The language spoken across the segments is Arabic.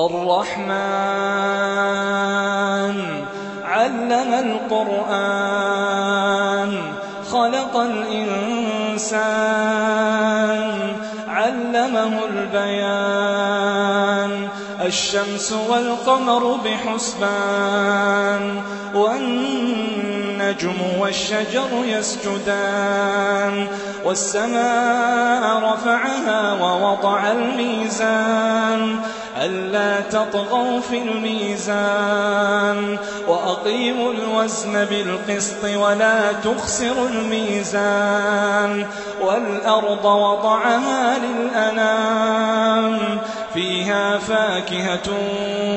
الرحمن علم القرآن خلق الإنسان علمه البيان الشمس والقمر بحسبان والنجم والشجر يسجدان والسماء رفعها ووضع الميزان ألا تطغوا في الميزان وأقيموا الوزن بالقسط ولا تخسروا الميزان والأرض وضعها للأنام فيها فاكهة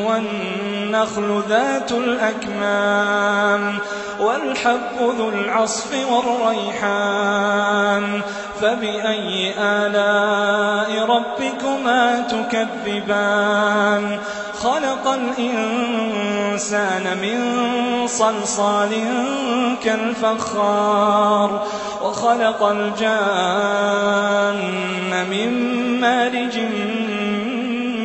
والنخل ذات الأكمام والحب ذو العصف والريحان فبأي آلاء ربكما تكذبان خلق الإنسان من صلصال كالفخار وخلق الجان من مارج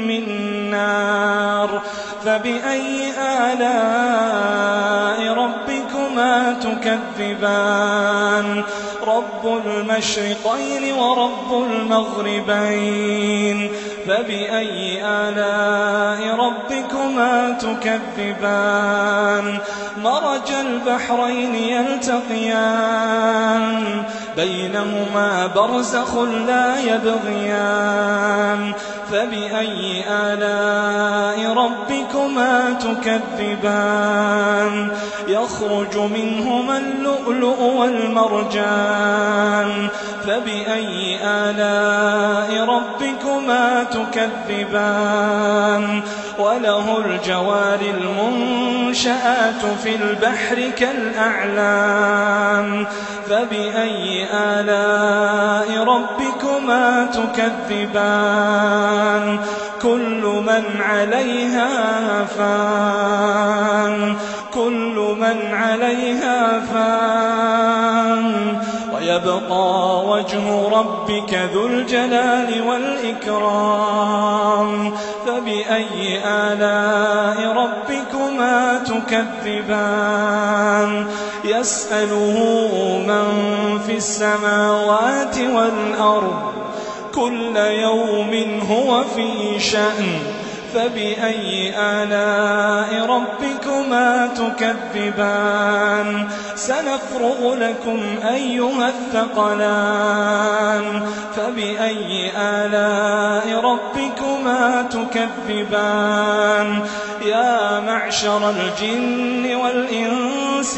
من نار فبأي آلاء ربكما تكذبان رب المشرقين ورب المغربين فبأي آلاء ربكما تكذبان مرج البحرين يلتقيان بينهما برزخ لا يبغيان فبأي آلاء ربكما تكذبان يخرج منهما اللؤلؤ والمرجان فبأي آلاء ربكما تكذبان وله الجوار المنشآت في البحر كالأعلام فبأي آلاء ربكما تكذبان كل من عليها فان كل من عليها فان ويبقى وجه ربك ذو الجلال والإكرام فبأي آلاء ربكما تكذبان يسأله من في السماوات والأرض كل يوم هو في شأن فبأي آلاء ربكما تكذبان سنفرغ لكم أيها الثقلان فبأي آلاء ربكما تكذبان يا معشر الجن والإنس